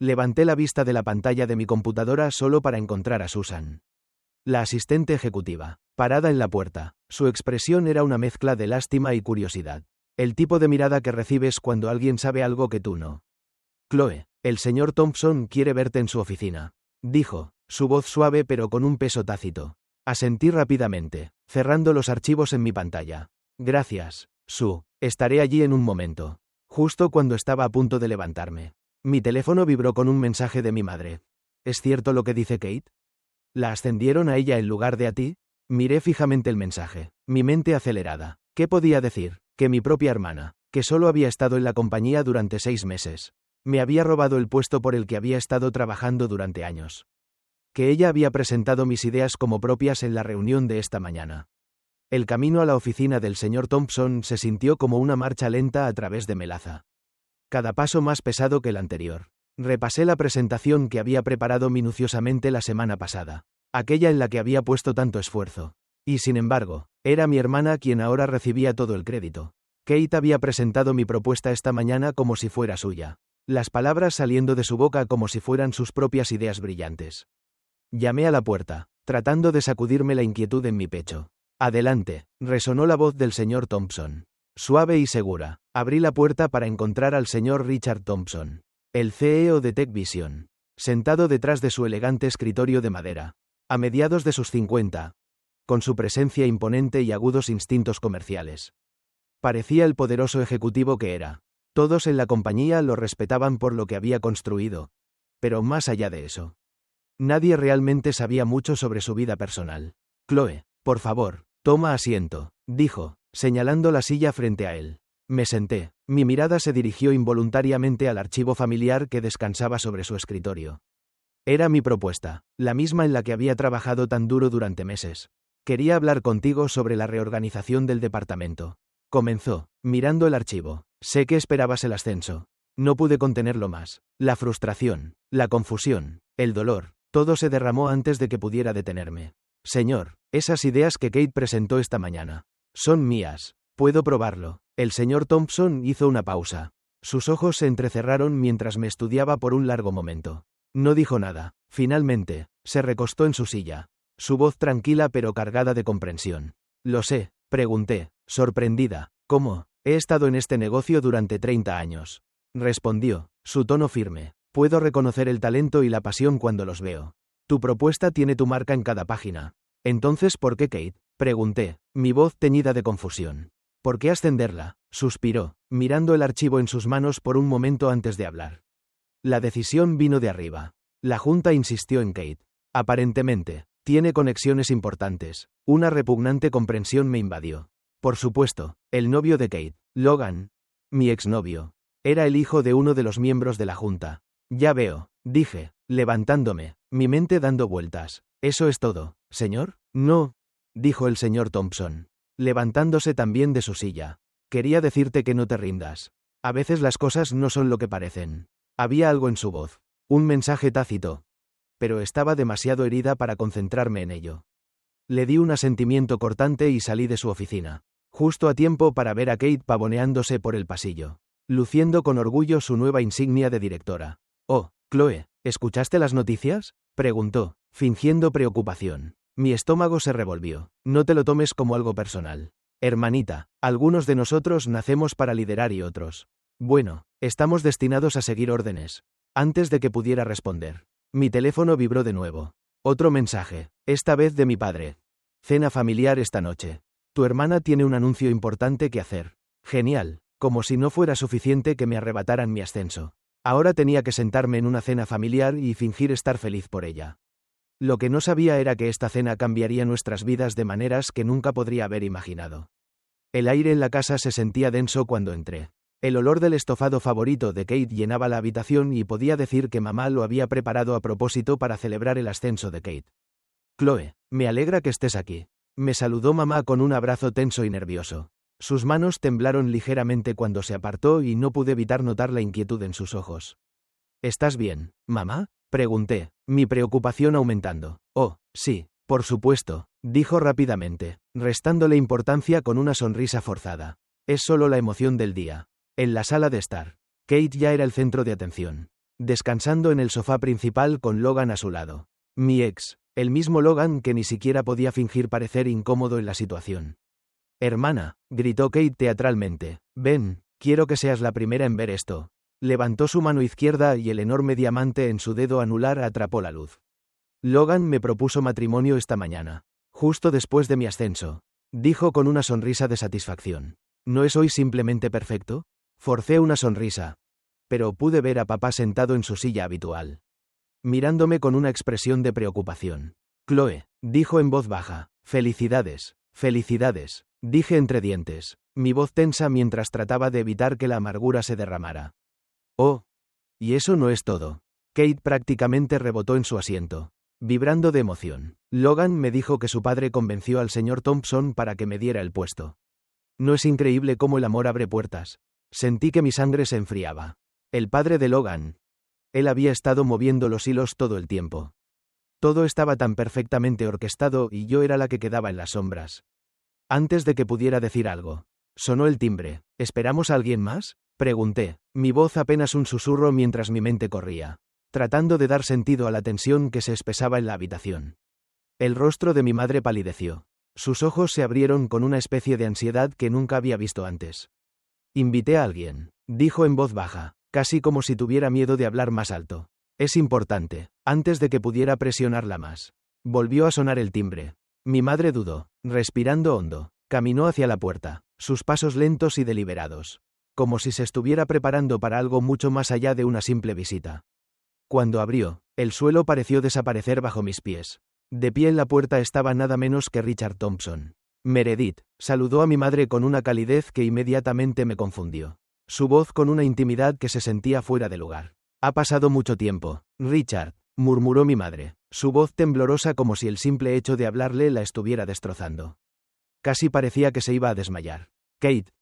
Levanté la vista de la pantalla de mi computadora solo para encontrar a Susan. La asistente ejecutiva, parada en la puerta. Su expresión era una mezcla de lástima y curiosidad. El tipo de mirada que recibes cuando alguien sabe algo que tú no. Chloe, el señor Thompson quiere verte en su oficina, dijo, su voz suave pero con un peso tácito. Asentí rápidamente, cerrando los archivos en mi pantalla. Gracias, Sue. Estaré allí en un momento. Justo cuando estaba a punto de levantarme. Mi teléfono vibró con un mensaje de mi madre. ¿Es cierto lo que dice Kate? ¿La ascendieron a ella en lugar de a ti? Miré fijamente el mensaje, mi mente acelerada. ¿Qué podía decir? Que mi propia hermana, que solo había estado en la compañía durante 6 meses, me había robado el puesto por el que había estado trabajando durante años. Que ella había presentado mis ideas como propias en la reunión de esta mañana. El camino a la oficina del señor Thompson se sintió como una marcha lenta a través de melaza. Cada paso más pesado que el anterior. Repasé la presentación que había preparado minuciosamente la semana pasada, aquella en la que había puesto tanto esfuerzo. Y sin embargo, era mi hermana quien ahora recibía todo el crédito. Kate había presentado mi propuesta esta mañana como si fuera suya. Las palabras saliendo de su boca como si fueran sus propias ideas brillantes. Llamé a la puerta, tratando de sacudirme la inquietud en mi pecho. Adelante, resonó la voz del señor Thompson. Suave y segura, abrí la puerta para encontrar al señor Richard Thompson, el CEO de Tech Vision, sentado detrás de su elegante escritorio de madera, a mediados de sus 50, con su presencia imponente y agudos instintos comerciales. Parecía el poderoso ejecutivo que era. Todos en la compañía lo respetaban por lo que había construido. Pero más allá de eso, nadie realmente sabía mucho sobre su vida personal. Chloe, por favor, toma asiento, dijo, señalando la silla frente a él. Me senté, mi mirada se dirigió involuntariamente al archivo familiar que descansaba sobre su escritorio. Era mi propuesta, la misma en la que había trabajado tan duro durante meses. Quería hablar contigo sobre la reorganización del departamento. Comenzó, mirando el archivo. Sé que esperabas el ascenso. No pude contenerlo más. La frustración, la confusión, el dolor, todo se derramó antes de que pudiera detenerme. Señor, esas ideas que Kate presentó esta mañana son mías. Puedo probarlo. El señor Thompson hizo una pausa. Sus ojos se entrecerraron mientras me estudiaba por un largo momento. No dijo nada. Finalmente, se recostó en su silla. Su voz tranquila pero cargada de comprensión. Lo sé, pregunté, sorprendida. ¿Cómo? He estado en este negocio durante 30 años. Respondió, su tono firme. Puedo reconocer el talento y la pasión cuando los veo. Tu propuesta tiene tu marca en cada página. Entonces, ¿por qué Kate? Pregunté, mi voz teñida de confusión. ¿Por qué ascenderla? Suspiró, mirando el archivo en sus manos por un momento antes de hablar. La decisión vino de arriba. La junta insistió en Kate. Aparentemente, tiene conexiones importantes. Una repugnante comprensión me invadió. Por supuesto, el novio de Kate, Logan, mi exnovio, era el hijo de uno de los miembros de la junta. Ya veo, dije, levantándome, mi mente dando vueltas. ¿Eso es todo, señor? No, dijo el señor Thompson, levantándose también de su silla. Quería decirte que no te rindas. A veces las cosas no son lo que parecen. Había algo en su voz, un mensaje tácito, pero estaba demasiado herida para concentrarme en ello. Le di un asentimiento cortante y salí de su oficina, justo a tiempo para ver a Kate pavoneándose por el pasillo, luciendo con orgullo su nueva insignia de directora. Oh, Chloe, ¿escuchaste las noticias? Preguntó, fingiendo preocupación. Mi estómago se revolvió. No te lo tomes como algo personal. Hermanita, algunos de nosotros nacemos para liderar y otros. Bueno, estamos destinados a seguir órdenes. Antes de que pudiera responder, mi teléfono vibró de nuevo. Otro mensaje, esta vez de mi padre. Cena familiar esta noche. Tu hermana tiene un anuncio importante que hacer. Genial, como si no fuera suficiente que me arrebataran mi ascenso. Ahora tenía que sentarme en una cena familiar y fingir estar feliz por ella. Lo que no sabía era que esta cena cambiaría nuestras vidas de maneras que nunca podría haber imaginado. El aire en la casa se sentía denso cuando entré. El olor del estofado favorito de Kate llenaba la habitación y podía decir que mamá lo había preparado a propósito para celebrar el ascenso de Kate. Chloe, me alegra que estés aquí. Me saludó mamá con un abrazo tenso y nervioso. Sus manos temblaron ligeramente cuando se apartó y no pude evitar notar la inquietud en sus ojos. ¿Estás bien, mamá? Pregunté, mi preocupación aumentando. Oh, sí, por supuesto, dijo rápidamente, restándole importancia con una sonrisa forzada. Es solo la emoción del día. En la sala de estar, Kate ya era el centro de atención. descansando en el sofá principal con Logan a su lado. Mi ex, el mismo Logan que ni siquiera podía fingir parecer incómodo en la situación. Hermana, gritó Kate teatralmente, ven, quiero que seas la primera en ver esto. Levantó su mano izquierda y el enorme diamante en su dedo anular atrapó la luz. Logan me propuso matrimonio esta mañana, justo después de mi ascenso, dijo con una sonrisa de satisfacción. ¿No es hoy simplemente perfecto? Forcé una sonrisa, pero pude ver a papá sentado en su silla habitual, mirándome con una expresión de preocupación. Chloe, dijo en voz baja, felicidades, felicidades, dije entre dientes, mi voz tensa mientras trataba de evitar que la amargura se derramara. Oh, y eso no es todo. Kate prácticamente rebotó en su asiento, vibrando de emoción. Logan me dijo que su padre convenció al señor Thompson para que me diera el puesto. ¿No es increíble cómo el amor abre puertas? Sentí que mi sangre se enfriaba. El padre de Logan. Él había estado moviendo los hilos todo el tiempo. Todo estaba tan perfectamente orquestado y yo era la que quedaba en las sombras. Antes de que pudiera decir algo, sonó el timbre. ¿Esperamos a alguien más?, pregunté, mi voz apenas un susurro mientras mi mente corría, tratando de dar sentido a la tensión que se espesaba en la habitación. El rostro de mi madre palideció. Sus ojos se abrieron con una especie de ansiedad que nunca había visto antes. Invité a alguien, dijo en voz baja, casi como si tuviera miedo de hablar más alto. Es importante, antes de que pudiera presionarla más. Volvió a sonar el timbre. Mi madre dudó, respirando hondo, caminó hacia la puerta, sus pasos lentos y deliberados, como si se estuviera preparando para algo mucho más allá de una simple visita. Cuando abrió, el suelo pareció desaparecer bajo mis pies. De pie en la puerta estaba nada menos que Richard Thompson. Meredith, saludó a mi madre con una calidez que inmediatamente me confundió. Su voz con una intimidad que se sentía fuera de lugar. Ha pasado mucho tiempo, Richard, murmuró mi madre, su voz temblorosa como si el simple hecho de hablarle la estuviera destrozando. Casi parecía que se iba a desmayar. Kate,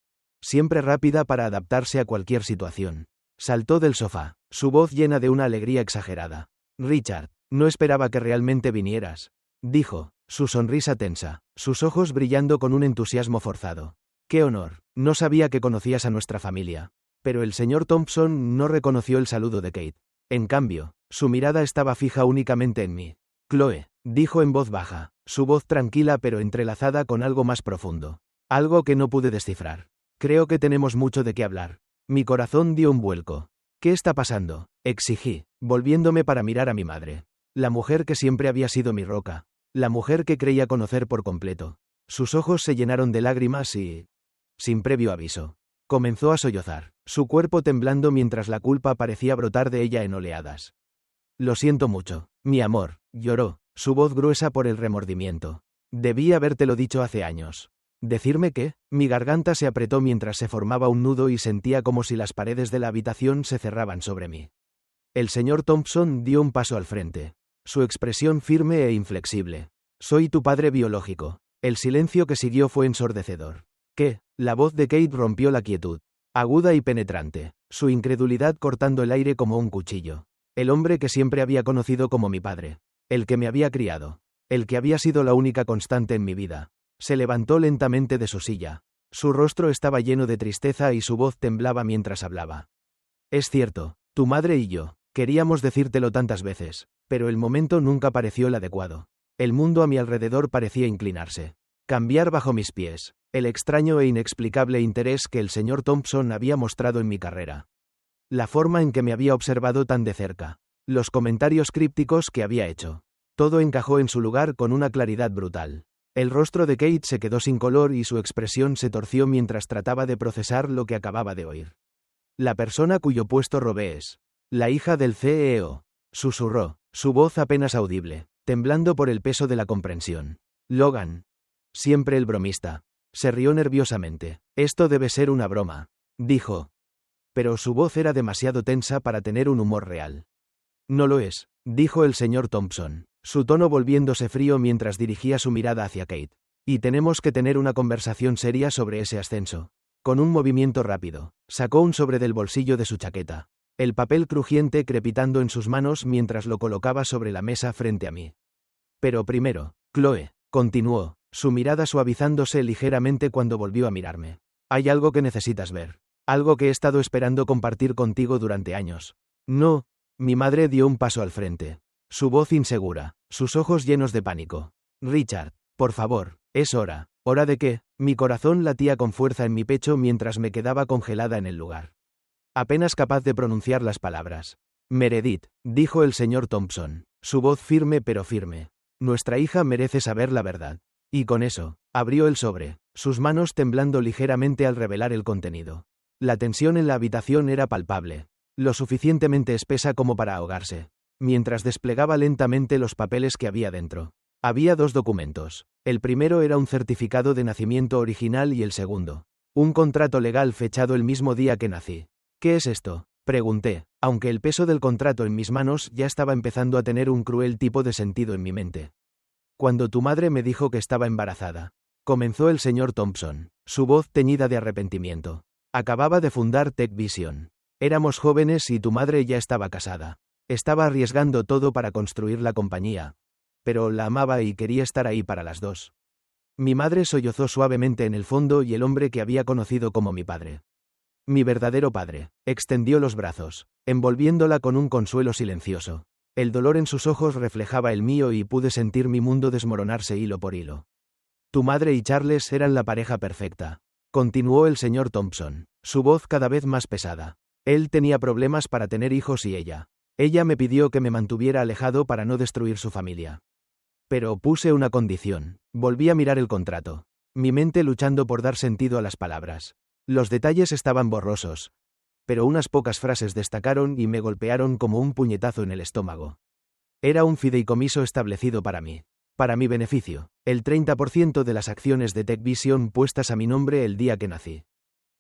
siempre rápida para adaptarse a cualquier situación, saltó del sofá, su voz llena de una alegría exagerada. Richard, no esperaba que realmente vinieras, dijo, su sonrisa tensa, sus ojos brillando con un entusiasmo forzado. ¡Qué honor! No sabía que conocías a nuestra familia. Pero el señor Thompson no reconoció el saludo de Kate. En cambio, su mirada estaba fija únicamente en mí. Chloe, dijo en voz baja, su voz tranquila pero entrelazada con algo más profundo. Algo que no pude descifrar. Creo que tenemos mucho de qué hablar. Mi corazón dio un vuelco. ¿Qué está pasando?, exigí, volviéndome para mirar a mi madre. La mujer que siempre había sido mi roca. La mujer que creía conocer por completo. Sus ojos se llenaron de lágrimas y, sin previo aviso, comenzó a sollozar, su cuerpo temblando mientras la culpa parecía brotar de ella en oleadas. Lo siento mucho, mi amor, lloró, su voz gruesa por el remordimiento. Debí habértelo dicho hace años. ¿Decirme qué? Mi garganta se apretó mientras se formaba un nudo y sentía como si las paredes de la habitación se cerraban sobre mí. El señor Thompson dio un paso al frente, su expresión firme e inflexible. Soy tu padre biológico. El silencio que siguió fue ensordecedor. ¿Qué? La voz de Kate rompió la quietud, aguda y penetrante, su incredulidad cortando el aire como un cuchillo. El hombre que siempre había conocido como mi padre, el que me había criado, el que había sido la única constante en mi vida, se levantó lentamente de su silla. Su rostro estaba lleno de tristeza y su voz temblaba mientras hablaba. Es cierto, tu madre y yo, queríamos decírtelo tantas veces, pero el momento nunca pareció el adecuado. El mundo a mi alrededor parecía inclinarse, cambiar bajo mis pies. El extraño e inexplicable interés que el señor Thompson había mostrado en mi carrera. La forma en que me había observado tan de cerca. Los comentarios crípticos que había hecho. Todo encajó en su lugar con una claridad brutal. El rostro de Kate se quedó sin color y su expresión se torció mientras trataba de procesar lo que acababa de oír. La persona cuyo puesto robé es la hija del CEO, susurró, su voz apenas audible, temblando por el peso de la comprensión. Logan. Siempre el bromista. Se rió nerviosamente. Esto debe ser una broma, dijo. Pero su voz era demasiado tensa para tener un humor real. No lo es, dijo el señor Thompson, su tono volviéndose frío mientras dirigía su mirada hacia Kate. Y tenemos que tener una conversación seria sobre ese ascenso. Con un movimiento rápido, sacó un sobre del bolsillo de su chaqueta. El papel crujiente crepitando en sus manos mientras lo colocaba sobre la mesa frente a mí. Pero primero, Chloe, continuó, su mirada suavizándose ligeramente cuando volvió a mirarme. Hay algo que necesitas ver. Algo que he estado esperando compartir contigo durante años. No, Mi madre dio un paso al frente. Su voz insegura, sus ojos llenos de pánico. Richard, por favor, es hora. ¿Hora de qué? Mi corazón latía con fuerza en mi pecho mientras me quedaba congelada en el lugar. Apenas capaz de pronunciar las palabras. Meredith, dijo el señor Thompson, su voz firme pero firme. Nuestra hija merece saber la verdad. Y con eso, abrió el sobre, sus manos temblando ligeramente al revelar el contenido. La tensión en la habitación era palpable, lo suficientemente espesa como para ahogarse. Mientras desplegaba lentamente los papeles que había dentro. Había 2 documentos. El primero era un certificado de nacimiento original y el segundo, un contrato legal fechado el mismo día que nací. ¿Qué es esto?, pregunté, aunque el peso del contrato en mis manos ya estaba empezando a tener un cruel tipo de sentido en mi mente. Cuando tu madre me dijo que estaba embarazada, comenzó el señor Thompson, su voz teñida de arrepentimiento. Acababa de fundar Tech Vision. Éramos jóvenes y tu madre ya estaba casada. Estaba arriesgando todo para construir la compañía. Pero la amaba y quería estar ahí para las 2. Mi madre sollozó suavemente en el fondo y el hombre que había conocido como mi padre. Mi verdadero padre, extendió los brazos, envolviéndola con un consuelo silencioso. El dolor en sus ojos reflejaba el mío y pude sentir mi mundo desmoronarse hilo por hilo. Tu madre y Charles eran la pareja perfecta. Continuó el señor Thompson, su voz cada vez más pesada. Él tenía problemas para tener hijos y ella me pidió que me mantuviera alejado para no destruir su familia. Pero puse una condición. Volví a mirar el contrato. Mi mente luchando por dar sentido a las palabras. Los detalles estaban borrosos. Pero unas pocas frases destacaron y me golpearon como un puñetazo en el estómago. Era un fideicomiso establecido para mí. Para mi beneficio. El 30% de las acciones de Tech Vision puestas a mi nombre el día que nací.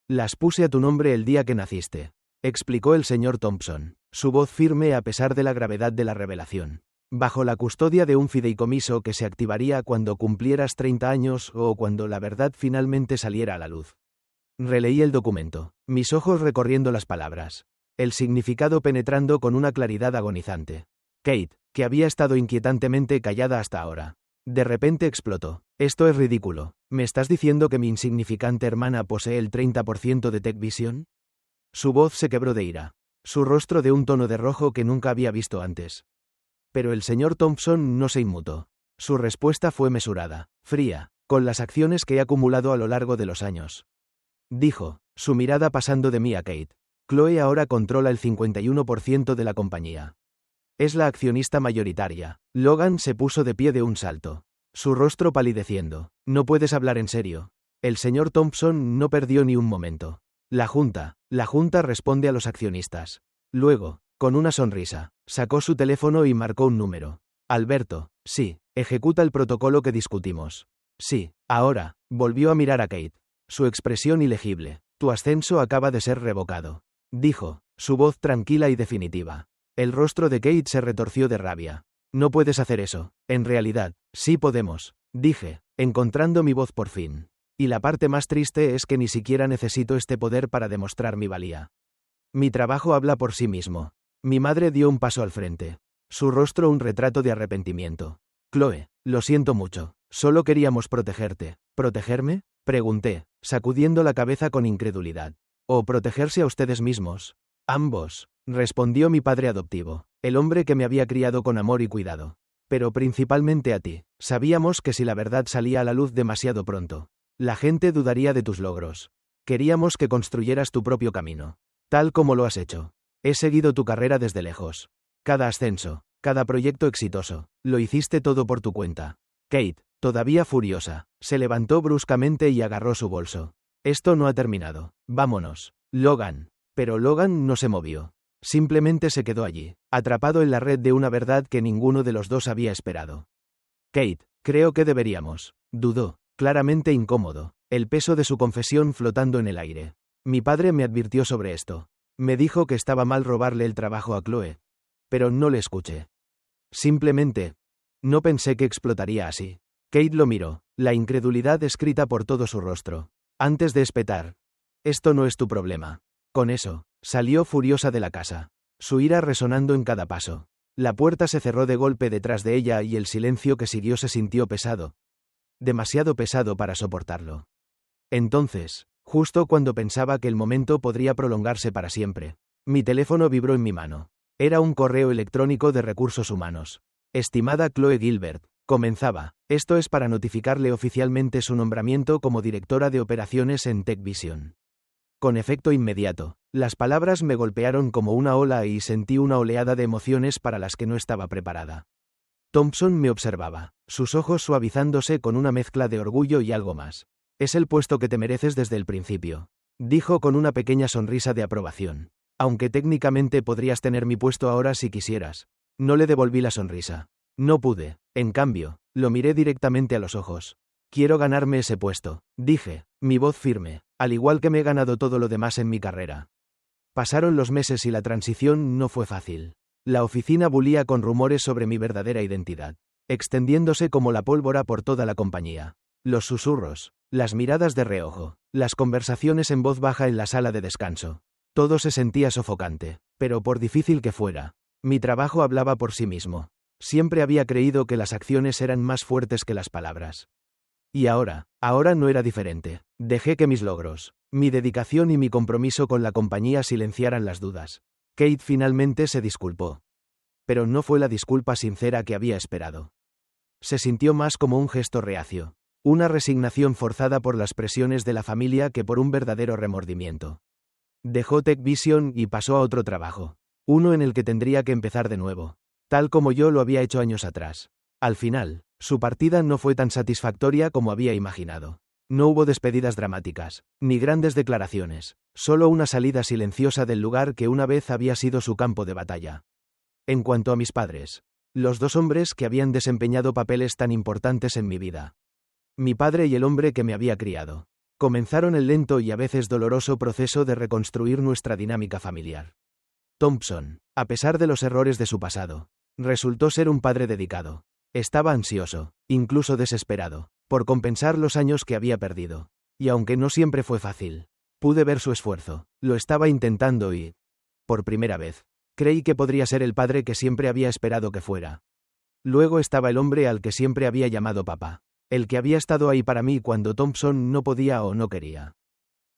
Las puse a tu nombre el día que naciste, explicó el señor Thompson, su voz firme a pesar de la gravedad de la revelación. Bajo la custodia de un fideicomiso que se activaría cuando cumplieras 30 años o cuando la verdad finalmente saliera a la luz. Releí el documento, mis ojos recorriendo las palabras. El significado penetrando con una claridad agonizante. Kate, que había estado inquietantemente callada hasta ahora. De repente explotó. Esto es ridículo. ¿Me estás diciendo que mi insignificante hermana posee el 30% de Tech Vision? Su voz se quebró de ira. Su rostro de un tono de rojo que nunca había visto antes. Pero el señor Thompson no se inmutó. Su respuesta fue mesurada, fría, con las acciones que he acumulado a lo largo de los años. Dijo, su mirada pasando de mí a Kate. Chloe ahora controla el 51% de la compañía. Es la accionista mayoritaria. Logan se puso de pie de un salto. Su rostro palideciendo. No puedes hablar en serio. El señor Thompson no perdió ni un momento. La Junta responde a los accionistas. Luego, con una sonrisa, sacó su teléfono y marcó un número. Alberto, sí, ejecuta el protocolo que discutimos. Sí, ahora, volvió a mirar a Kate. Su expresión ilegible. Tu ascenso acaba de ser revocado. Dijo, su voz tranquila y definitiva. El rostro de Kate se retorció de rabia. No puedes hacer eso. En realidad, sí podemos, dije, encontrando mi voz por fin. Y la parte más triste es que ni siquiera necesito este poder para demostrar mi valía. Mi trabajo habla por sí mismo. Mi madre dio un paso al frente. Su rostro un retrato de arrepentimiento. Chloe, lo siento mucho. Solo queríamos protegerte. ¿Protegerme?, pregunté, sacudiendo la cabeza con incredulidad. ¿O protegerse a ustedes mismos? Ambos, respondió mi padre adoptivo, el hombre que me había criado con amor y cuidado. Pero principalmente a ti. Sabíamos que si la verdad salía a la luz demasiado pronto, la gente dudaría de tus logros. Queríamos que construyeras tu propio camino. Tal como lo has hecho. He seguido tu carrera desde lejos. Cada ascenso, cada proyecto exitoso, lo hiciste todo por tu cuenta. Kate, todavía furiosa, se levantó bruscamente y agarró su bolso. Esto no ha terminado. Vámonos. Logan. Pero Logan no se movió. Simplemente se quedó allí, atrapado en la red de una verdad que ninguno de los dos había esperado. Kate, creo que deberíamos. Dudó, claramente incómodo, el peso de su confesión flotando en el aire. Mi padre me advirtió sobre esto. Me dijo que estaba mal robarle el trabajo a Chloe. Pero no le escuché. Simplemente, no pensé que explotaría así. Kate lo miró, la incredulidad escrita por todo su rostro. Antes de espetar. Esto no es tu problema. Con eso, salió furiosa de la casa. Su ira resonando en cada paso. La puerta se cerró de golpe detrás de ella y el silencio que siguió se sintió pesado. Demasiado pesado para soportarlo. Entonces, justo cuando pensaba que el momento podría prolongarse para siempre, mi teléfono vibró en mi mano. Era un correo electrónico de recursos humanos. Estimada Chloe Gilbert, comenzaba. Esto es para notificarle oficialmente su nombramiento como directora de operaciones en TechVision. Con efecto inmediato, las palabras me golpearon como una ola y sentí una oleada de emociones para las que no estaba preparada. Thompson me observaba, sus ojos suavizándose con una mezcla de orgullo y algo más. Es el puesto que te mereces desde el principio, dijo con una pequeña sonrisa de aprobación. Aunque técnicamente podrías tener mi puesto ahora si quisieras. No le devolví la sonrisa. No pude. En cambio, lo miré directamente a los ojos. Quiero ganarme ese puesto, dije, mi voz firme, al igual que me he ganado todo lo demás en mi carrera. Pasaron los meses y la transición no fue fácil. La oficina bulía con rumores sobre mi verdadera identidad, extendiéndose como la pólvora por toda la compañía. Los susurros, las miradas de reojo, las conversaciones en voz baja en la sala de descanso. Todo se sentía sofocante, pero por difícil que fuera, mi trabajo hablaba por sí mismo. Siempre había creído que las acciones eran más fuertes que las palabras. Y ahora no era diferente. Dejé que mis logros, mi dedicación y mi compromiso con la compañía silenciaran las dudas. Kate finalmente se disculpó. Pero no fue la disculpa sincera que había esperado. Se sintió más como un gesto reacio, una resignación forzada por las presiones de la familia que por un verdadero remordimiento. Dejó TechVision y pasó a otro trabajo, uno en el que tendría que empezar de nuevo, tal como yo lo había hecho años atrás. Al final, su partida no fue tan satisfactoria como había imaginado. No hubo despedidas dramáticas, ni grandes declaraciones, solo una salida silenciosa del lugar que una vez había sido su campo de batalla. En cuanto a mis padres, los dos hombres que habían desempeñado papeles tan importantes en mi vida, mi padre y el hombre que me había criado, comenzaron el lento y a veces doloroso proceso de reconstruir nuestra dinámica familiar. Thompson, a pesar de los errores de su pasado, resultó ser un padre dedicado. Estaba ansioso, incluso desesperado, por compensar los años que había perdido. Y aunque no siempre fue fácil, pude ver su esfuerzo. Lo estaba intentando y, por primera vez, creí que podría ser el padre que siempre había esperado que fuera. Luego estaba el hombre al que siempre había llamado papá, el que había estado ahí para mí cuando Thompson no podía o no quería.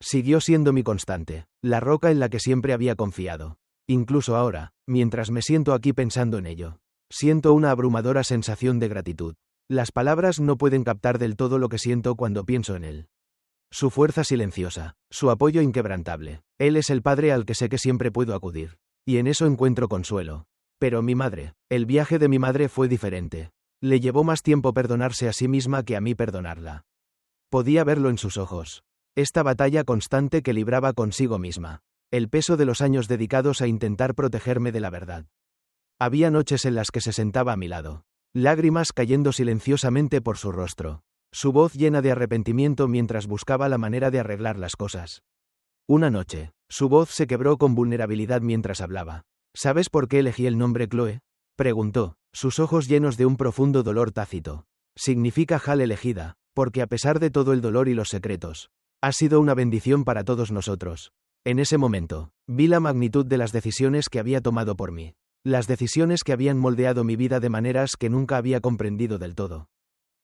Siguió siendo mi constante, la roca en la que siempre había confiado. Incluso ahora, mientras me siento aquí pensando en ello, siento una abrumadora sensación de gratitud. Las palabras no pueden captar del todo lo que siento cuando pienso en él. Su fuerza silenciosa, su apoyo inquebrantable. Él es el padre al que sé que siempre puedo acudir. Y en eso encuentro consuelo. Pero mi madre, el viaje de mi madre fue diferente. Le llevó más tiempo perdonarse a sí misma que a mí perdonarla. Podía verlo en sus ojos. Esta batalla constante que libraba consigo misma. El peso de los años dedicados a intentar protegerme de la verdad. Había noches en las que se sentaba a mi lado, lágrimas cayendo silenciosamente por su rostro, su voz llena de arrepentimiento mientras buscaba la manera de arreglar las cosas. Una noche, su voz se quebró con vulnerabilidad mientras hablaba. ¿Sabes por qué elegí el nombre Chloe?, preguntó, sus ojos llenos de un profundo dolor tácito. Significa Hal elegida, porque a pesar de todo el dolor y los secretos, ha sido una bendición para todos nosotros. En ese momento, vi la magnitud de las decisiones que había tomado por mí. Las decisiones que habían moldeado mi vida de maneras que nunca había comprendido del todo.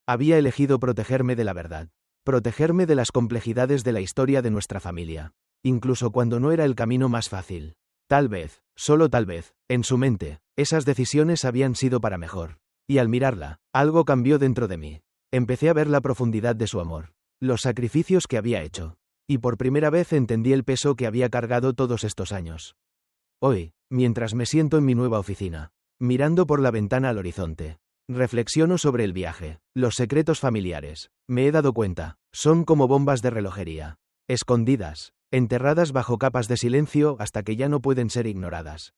Había elegido protegerme de la verdad. Protegerme de las complejidades de la historia de nuestra familia. Incluso cuando no era el camino más fácil. Tal vez, solo tal vez, en su mente, esas decisiones habían sido para mejor. Y al mirarla, algo cambió dentro de mí. Empecé a ver la profundidad de su amor. Los sacrificios que había hecho. Y por primera vez entendí el peso que había cargado todos estos años. Hoy, mientras me siento en mi nueva oficina, mirando por la ventana al horizonte, reflexiono sobre el viaje, los secretos familiares. Me he dado cuenta, son como bombas de relojería, escondidas, enterradas bajo capas de silencio hasta que ya no pueden ser ignoradas.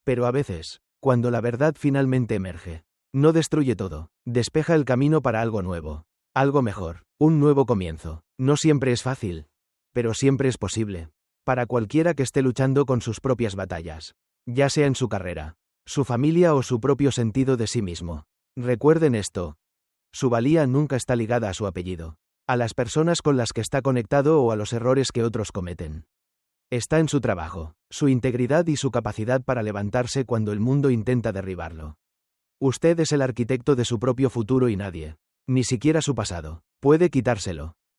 Pero a veces, cuando la verdad finalmente emerge, no destruye todo, despeja el camino para algo nuevo, algo mejor, un nuevo comienzo. No siempre es fácil, pero siempre es posible. Para cualquiera que esté luchando con sus propias batallas, ya sea en su carrera, su familia o su propio sentido de sí mismo. Recuerden esto. Su valía nunca está ligada a su apellido, a las personas con las que está conectado o a los errores que otros cometen. Está en su trabajo, su integridad y su capacidad para levantarse cuando el mundo intenta derribarlo. Usted es el arquitecto de su propio futuro y nadie, ni siquiera su pasado, puede quitárselo.